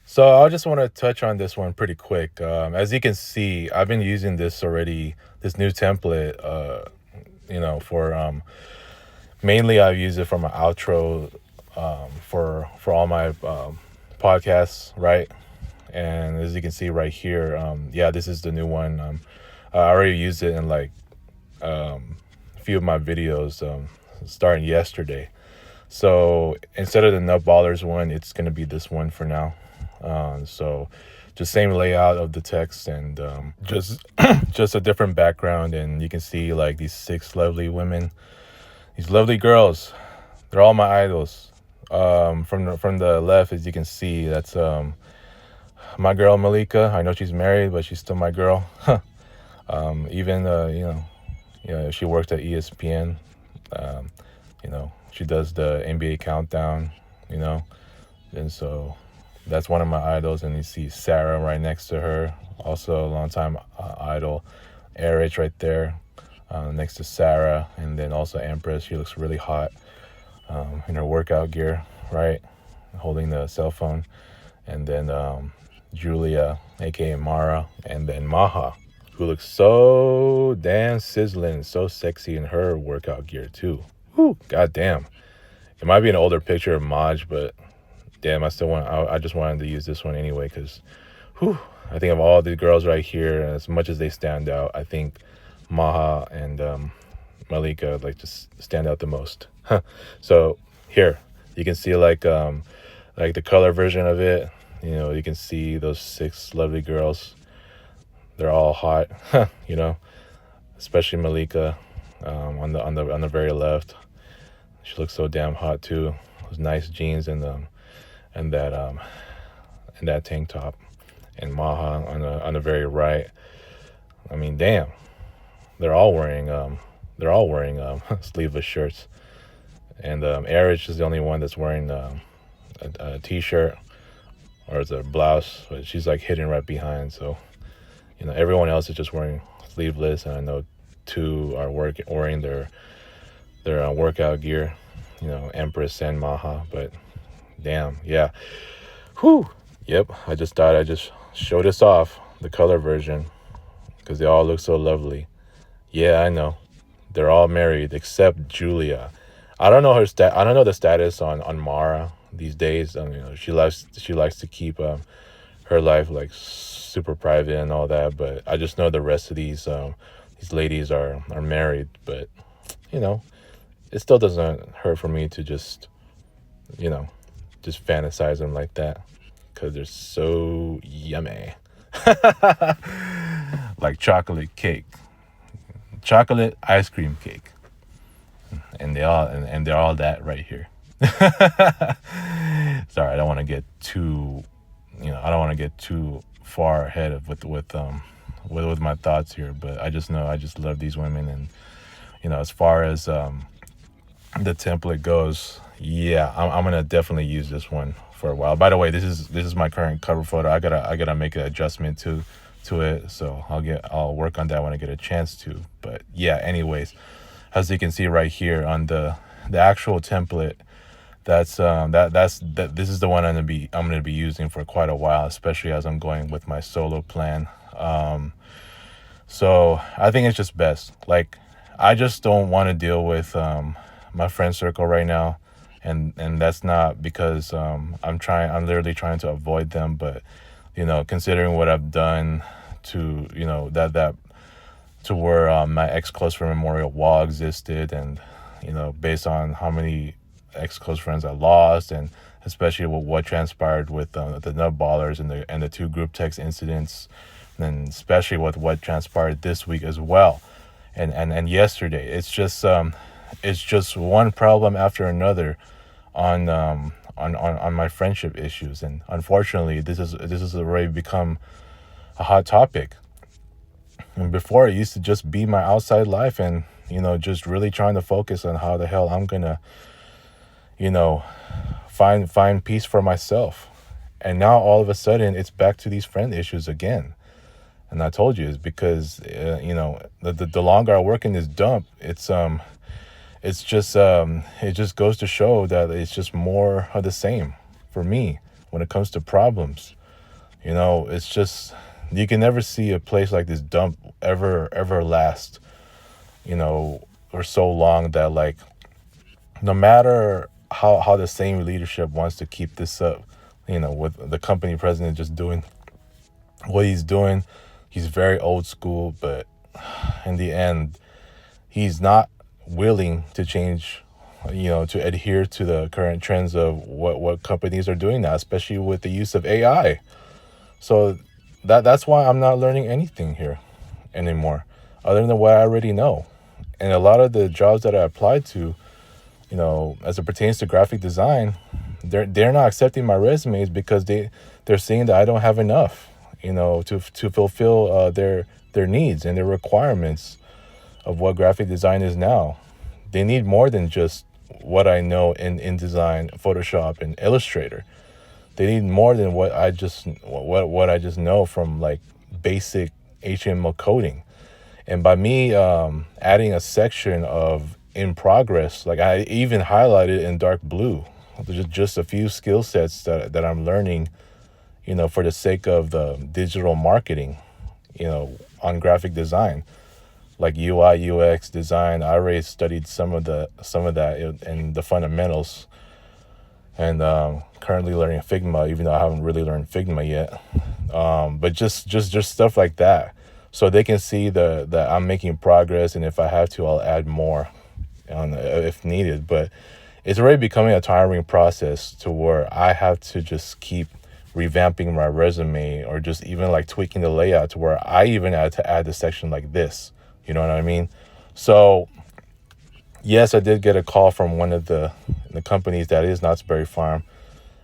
So I just want to touch on this one pretty quick. As you can see, I've been using this already, this new template, for mainly I use it for my outro, for all my podcasts, right? And as you can see right here, yeah, this is the new one. I already used it in like a few of my videos, starting yesterday. So instead of the Nut Ballers one, it's gonna be this one for now. So just same layout of the text, and just just a different background, and you can see like these six lovely women, these lovely girls. They're all my idols. From the left, as you can see, that's my girl Malika. I know she's married, but she's still my girl. Even she worked at ESPN. Um, she does the NBA countdown. You know, and so that's one of my idols. And you see Sarah right next to her, also a longtime idol. Erich right there, next to Sarah, and then also Empress. She looks really hot in her workout gear, right, holding the cell phone. And then Julia, aka Mara, and then Maja, who looks so damn sizzling, so sexy in her workout gear too. Whew, god damn. It might be an older picture of Maj, but damn, I just wanted to use this one anyway, because I think of all the girls right here, as much as they stand out, I think Maja and Malika like just stand out the most. So here you can see like the color version of it. You can see those six lovely girls. They're all hot. you know, Especially Malika, on the very left. She looks so damn hot too. Those nice jeans and that tank top. And Maha on the very right. I mean, damn, they're all wearing sleeveless shirts. And Erich is the only one that's wearing a t-shirt, or it's a blouse, but she's like hidden right behind. So everyone else is just wearing sleeveless, and I know two are wearing their workout gear. Empress and Maja. But damn, yeah. Whew. Yep. I just thought I'd just show this off, the color version, because they all look so lovely. Yeah, I know. They're all married except Julia. I don't know I don't know the status on Mara these days. She likes to keep her life like super private and all that. But I just know the rest of these ladies are married. But you know, it still doesn't hurt for me to just fantasize them like that, because they're so yummy. Like chocolate ice cream cake, and they're all that right here. Sorry, I don't want to get too far ahead of with my thoughts here, but I just know I just love these women. And as far as the template goes, yeah, I'm gonna definitely use this one for a while. By the way, this is my current cover photo. I gotta make an adjustment to it, so I'll work on that when I get a chance to. But yeah, anyways, as you can see right here on the actual template, this is the one I'm gonna be using for quite a while, especially as I'm going with my solo plan. So I think it's just best. Like, I just don't want to deal with my friend circle right now, and that's not because I'm literally trying to avoid them, but considering what I've done to that to where my ex close friend memorial wall existed, and based on how many ex close friends I lost, and especially with what transpired with the Nut Ballers and the two group text incidents, and especially with what transpired this week as well, and yesterday. It's just one problem after another on my friendship issues, and unfortunately, this is already become a hot topic. And before, it used to just be my outside life, and just really trying to focus on how the hell I'm gonna find peace for myself. And now all of a sudden it's back to these friend issues again. And I told you, it's because the longer I work in this dump, it just goes to show that it's just more of the same for me when it comes to problems. It's just, you can never see a place like this dump ever last, or so long that, like, no matter how the same leadership wants to keep this up, with the company president just doing what he's doing. He's very old school, but in the end, he's not willing to change, to adhere to the current trends of what companies are doing now, especially with the use of AI. So that's why I'm not learning anything here anymore, other than what I already know. And a lot of the jobs that I applied to, as it pertains to graphic design, they're not accepting my resumes because they're saying that I don't have enough, to fulfill their needs and their requirements of what graphic design is now. They need more than just what I know in InDesign, Photoshop, and Illustrator. They need more than what I just know from, like, basic HTML coding. And by me adding a section of in progress, like, I even highlighted in dark blue, just a few skill sets that I'm learning, for the sake of the digital marketing, on graphic design, like UI UX design. I already studied some of that in the fundamentals, and currently learning Figma, even though I haven't really learned Figma yet. But just stuff like that, so they can see that I'm making progress, and if I have to, I'll add more if needed. But it's already becoming a tiring process to where I have to just keep revamping my resume, or just even like tweaking the layout to where I even had to add a section like this. You know what I mean? So yes, I did get a call from one of the companies that is Knott's Berry Farm.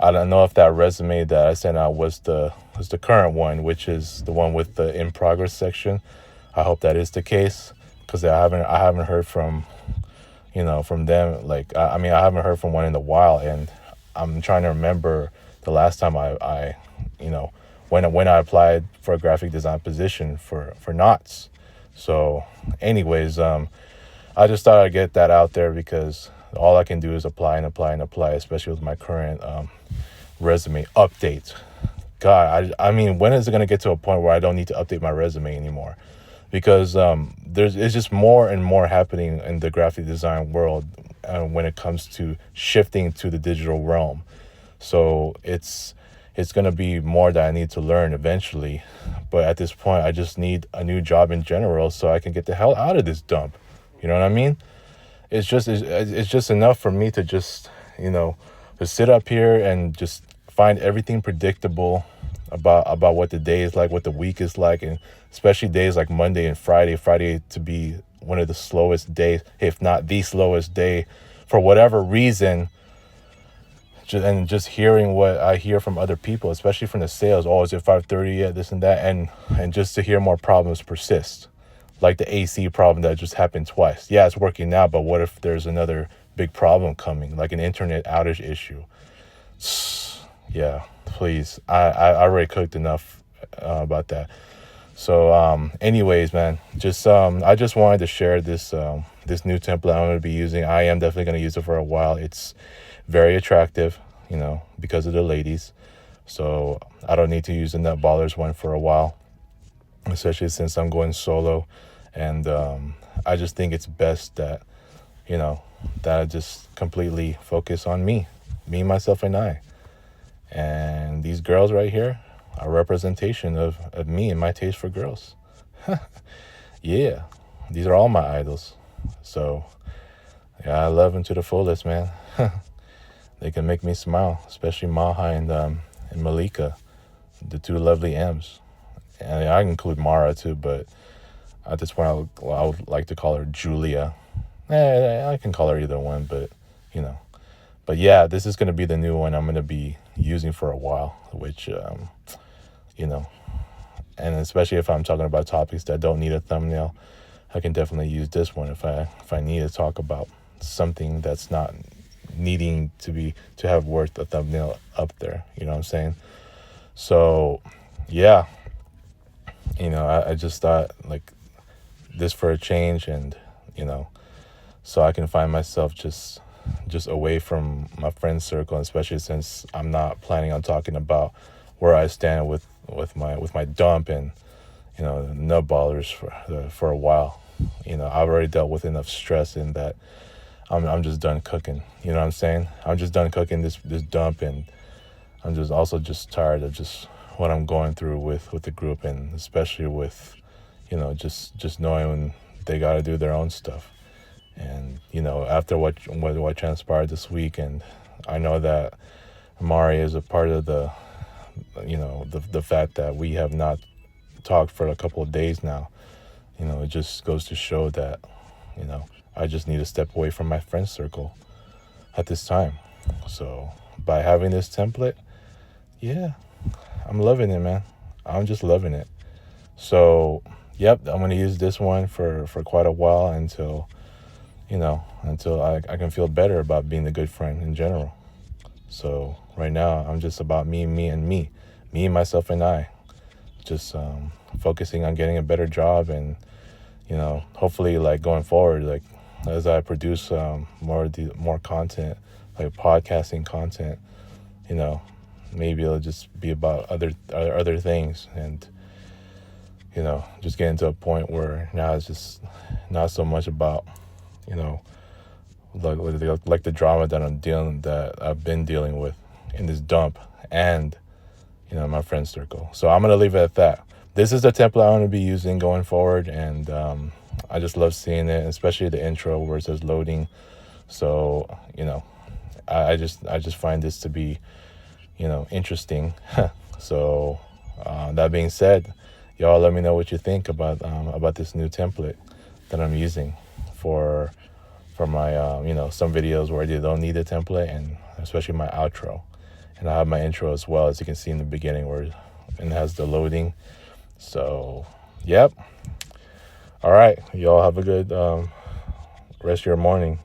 I don't know if that resume that I sent out was the current one, which is the one with the in progress section. I hope that is the case, because I haven't heard from from them. Like, I mean, I haven't heard from one in a while, and I'm trying to remember the last time I when I applied for a graphic design position for Knott's. So anyways, I just thought I'd get that out there, because all I can do is apply and apply and apply, especially with my current resume update. God, I mean, when is it going to get to a point where I don't need to update my resume anymore? Because it's just more and more happening in the graphic design world when it comes to shifting to the digital realm. So it's going to be more that I need to learn eventually. But at this point, I just need a new job in general so I can get the hell out of this dump. You know what I mean? It's just enough for me to just, to sit up here and just find everything predictable about what the day is like, what the week is like, and especially days like Monday and Friday to be one of the slowest days, if not the slowest day, for whatever reason. And just hearing what I hear from other people, especially from the sales, is it 5:30 yet, this and that, and just to hear more problems persist, like the AC problem that just happened twice. Yeah, it's working now, but what if there's another big problem coming, like an internet outage issue? Yeah, please. I already cooked enough about that. So anyways, man, just I just wanted to share this this new template I'm going to be using. I am definitely going to use it for a while. It's very attractive, because of the ladies. So I don't need to use the Nut Ballers one for a while, especially since I'm going solo. And I just think it's best that, that I just completely focus on me, myself, and I. And these girls right here are a representation of me and my taste for girls. Yeah, these are all my idols. So yeah, I love them to the fullest, man. They can make me smile, especially Maja and Malika, the two lovely M's. And I include Mara too, but at this point, I would like to call her Julia. I can call her either one, but But yeah, this is going to be the new one I'm going to be using for a while, which, and especially if I'm talking about topics that don't need a thumbnail, I can definitely use this one if I need to talk about something that's not needing to have worth a thumbnail up there. You know what I'm saying? So yeah, I just thought, like, this for a change, and so I can find myself just away from my friend circle, especially since I'm not planning on talking about where I stand with my dump and nut ballers for a while. I've already dealt with enough stress in that. I'm just done cooking. You know what I'm saying? I'm just done cooking this dump, and I'm just also just tired of just what I'm going through with the group, and especially with just knowing when they got to do their own stuff. And after what transpired this week, and I know that Mari is a part of the fact that we have not talked for a couple of days now. It just goes to show that you know I just need to step away from my friend circle at this time. So by having this template, yeah, I'm loving it, man. I'm just loving it. So yep, I'm gonna use this one for quite a while until I can feel better about being a good friend in general. So right now, I'm just about me, myself, and I. Just focusing on getting a better job, and hopefully, like going forward, like as I produce more content, like podcasting content, you know, maybe it'll just be about other things, and just getting to a point where now it's just not so much about you know like the drama that I've been dealing with in this dump and my friend circle. So I'm gonna leave it at that. This is the template I'm gonna be using going forward, and I just love seeing it, especially the intro where it says loading. So I just find this to be interesting. So that being said, y'all let me know what you think about this new template that I'm using for my some videos where they don't need a template, and especially my outro. And I have my intro as well, as you can see in the beginning where it has the loading. So yep. All right, y'all have a good rest of your morning.